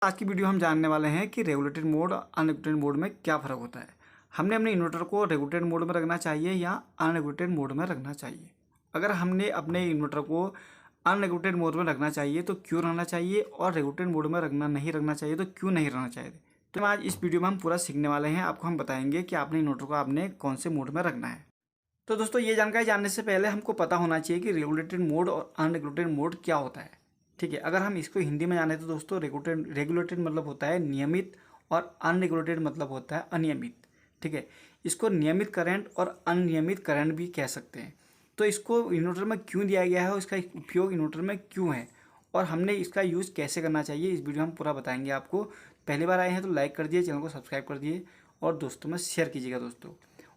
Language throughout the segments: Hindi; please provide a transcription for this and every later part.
आज की वीडियो हम जानने वाले हैं कि रेगुलेटेड मोड और अनरेगुलेटेड मोड में क्या फ़र्क होता है। हमने अपने इन्वर्टर को रेगुलेटेड मोड में रखना चाहिए या अनरेगुलेटेड मोड में रखना चाहिए। अगर हमने अपने इन्वर्टर को अनरेगुलेटेड मोड में रखना चाहिए तो क्यों रखना चाहिए, और रेगुलेटेड मोड में नहीं रखना चाहिए तो क्यों नहीं रखना चाहिए। तो आज इस वीडियो में हम पूरा सीखने वाले हैं। आपको हम बताएंगे कि आपने इन्वर्टर को आपने कौन से मोड में रखना है। तो दोस्तों, ये जानकारी जानने से पहले हमको पता होना चाहिए कि रेगुलेटेड मोड और अनरेगुलेटेड मोड क्या होता है। ठीक है, अगर हम इसको हिंदी में जाने तो दोस्तों, रेगुलेटेड मतलब होता है नियमित और अनरेगुलेटेड मतलब होता है अनियमित। ठीक है, इसको नियमित करंट और अनियमित करंट भी कह सकते हैं। तो इसको इन्वर्टर में क्यों दिया गया है और इसका उपयोग इन्वर्टर में क्यों है और हमने इसका यूज़ कैसे करना चाहिए, इस वीडियो में हम पूरा बताएंगे आपको। पहली बार आए हैं तो लाइक कर दिए, चैनल को सब्सक्राइब कर दिए और दोस्तों में शेयर कीजिएगा दोस्तों।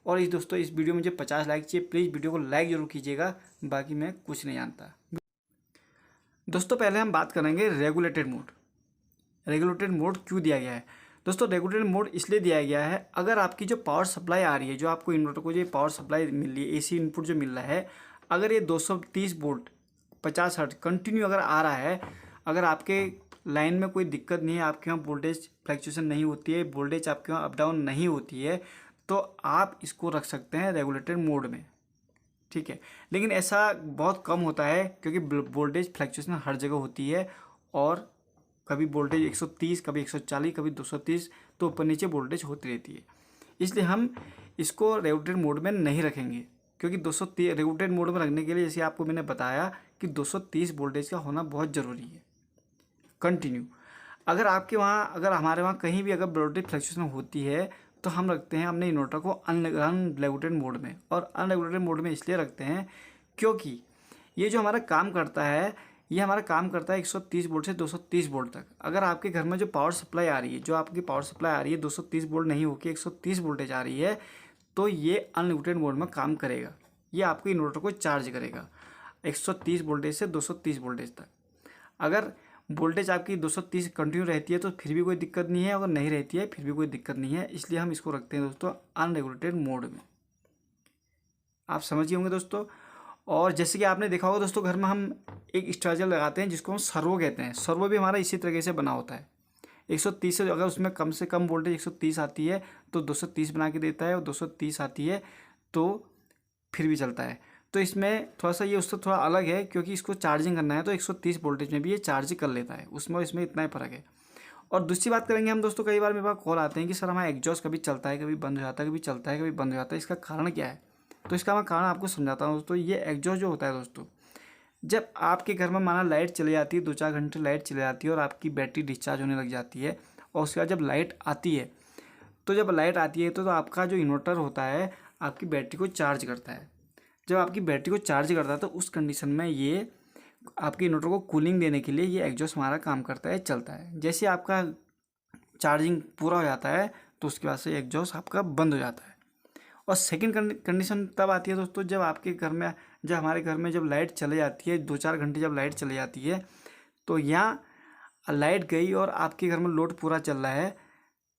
और इस वीडियो में मुझे 50 लाइक चाहिए, प्लीज़ वीडियो को लाइक जरूर कीजिएगा, बाकी मैं कुछ नहीं जानता। दोस्तों, पहले हम बात करेंगे रेगुलेटेड मोड। रेगुलेटेड मोड क्यों दिया गया है दोस्तों? रेगुलेटेड मोड इसलिए दिया गया है, अगर आपकी जो पावर सप्लाई आ रही है, जो आपको इन्वर्टर को जो पावर सप्लाई मिल रही है, एसी इनपुट जो मिल रहा है, अगर ये 230 वोल्ट 50 हर्ट्ज कंटिन्यू अगर आ रहा है, अगर आपके लाइन में कोई दिक्कत नहीं है, आपके वहाँ वोल्टेज फ्लक्चुएशन नहीं होती है, वोल्टेज आपके वहाँ अप डाउन नहीं होती है, तो आप इसको रख सकते हैं रेगुलेटेड मोड में। ठीक है, लेकिन ऐसा बहुत कम होता है क्योंकि वोल्टेज फ्लक्चुएशन हर जगह होती है और कभी वोल्टेज 130, कभी 140, कभी 230, तो ऊपर नीचे वोल्टेज होती रहती है। इसलिए हम इसको रेगुलेटेड मोड में नहीं रखेंगे, क्योंकि 230 रेगुलेटेड मोड में रखने के लिए, जैसे आपको मैंने बताया कि 230 वोल्टेज का होना बहुत ज़रूरी है कंटिन्यू। अगर आपके वहाँ, अगर हमारे वहाँ कहीं भी अगर वोल्टेज फ्लक्चुएशन होती है तो हम रखते हैं अपने इन्वर्टर को अनरेगुलेटेड मोड में। और अनरेगुलेटेड मोड में इसलिए रखते हैं क्योंकि ये जो हमारा काम करता है, ये हमारा काम करता है 130 वोल्ट से 230 वोल्ट तक। अगर आपके घर में जो पावर सप्लाई आ रही है, जो आपकी पावर सप्लाई आ रही है 230 वोल्ट नहीं होकर 130 वोल्टेज आ रही है, तो ये अनरेगुलेटेड मोड में काम करेगा। ये आपके इन्वर्टर को चार्ज करेगा 130 वोल्टेज से 230 वोल्टेज तक। अगर वोल्टेज आपकी 230 कंटिन्यू रहती है तो फिर भी कोई दिक्कत नहीं है, अगर नहीं रहती है फिर भी कोई दिक्कत नहीं है। इसलिए हम इसको रखते हैं दोस्तों अनरेगुलेटेड मोड में। आप समझिए होंगे दोस्तों। और जैसे कि आपने देखा होगा दोस्तों, घर में हम एक स्ट्राइजर लगाते हैं जिसको हम सर्वो कहते हैं। सर्वो भी हमारा इसी तरीके से बना होता है। 130 से अगर उसमें कम से कम वोल्टेज 130 आती है तो 230 बना के देता है, और 230 आती है तो फिर भी चलता है। तो इसमें थोड़ा सा ये उससे थोड़ा अलग है, क्योंकि इसको चार्जिंग करना है तो 130 वोल्टेज में भी ये चार्ज कर लेता है, उसमें इसमें इतना ही फ़र्क है। और दूसरी बात करेंगे हम दोस्तों, कई बार मेरे पास कॉल आते हैं कि सर हमारा एग्जॉस्ट कभी चलता है, कभी बंद हो जाता है, कभी चलता है, कभी बंद हो जाता है, इसका कारण क्या है? तो इसका मैं कारण आपको समझाता हूँ दोस्तों। ये एग्जॉस्ट जो होता है दोस्तों, जब आपके घर में माना लाइट चली जाती है, 2-4 घंटे लाइट चली जाती है और आपकी बैटरी डिस्चार्ज होने लग जाती है, और उसके बाद जब लाइट आती है, तो जब लाइट आती है तो आपका जो इन्वर्टर होता है आपकी बैटरी को चार्ज करता है। जब आपकी बैटरी को चार्ज करता है तो उस कंडीशन में ये आपके इन्वर्टर को कूलिंग देने के लिए ये एग्जॉस्ट हमारा काम करता है, चलता है। जैसे आपका चार्जिंग पूरा हो जाता है तो उसके बाद से एग्जॉस्ट आपका बंद हो जाता है। और सेकंड कंडीशन तब आती है दोस्तों, जब आपके घर में, जब हमारे घर में जब लाइट चले जाती है, 2-4 घंटे जब लाइट चली जाती है, तो यहाँ लाइट गई और आपके घर में लोड पूरा चल रहा है,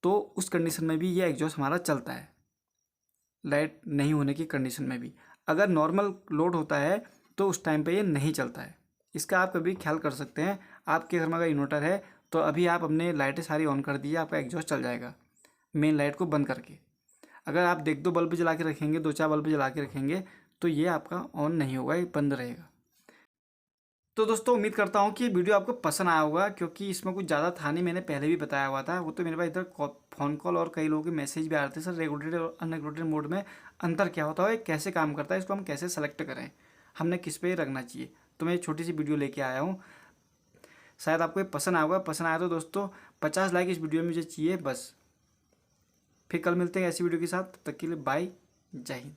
तो उस कंडीशन में भी ये एग्जॉस्ट हमारा चलता है, लाइट नहीं होने की कंडीशन में भी। अगर नॉर्मल लोड होता है तो उस टाइम पे ये नहीं चलता है। इसका आप कभी ख्याल कर सकते हैं। आपके घर में अगर इन्वर्टर है तो अभी आप अपने लाइटें सारी ऑन कर दीजिए, आपका एग्जॉस्ट चल जाएगा मेन लाइट को बंद करके। अगर आप 1-2 बल्ब जला के रखेंगे, 2-4 बल्ब जला के रखेंगे, तो ये आपका ऑन नहीं होगा, ये बंद रहेगा। तो दोस्तों, उम्मीद करता हूँ कि वीडियो आपको पसंद आया होगा, क्योंकि इसमें कुछ ज़्यादा था नहीं, मैंने पहले भी बताया हुआ था। वो तो मेरे पास इधर फ़ोन कॉल और कई लोगों के मैसेज भी आ रहे थे, सर रेगुलेटेड और अनरेगुलेटेड मोड में अंतर क्या होता है, कैसे काम करता है, इसको हम कैसे सेलेक्ट करें, हमने किस पे रखना चाहिए। तो मैं एक छोटी सी वीडियो लेके आया हूँ, शायद आपको ये पसंद आया होगा। पसंद आया तो दोस्तों 50 लाइक इस वीडियो में मुझे चाहिए बस। फिर कल मिलते हैं ऐसी वीडियो के साथ, तब तक के लिए बाय, जय हिंद।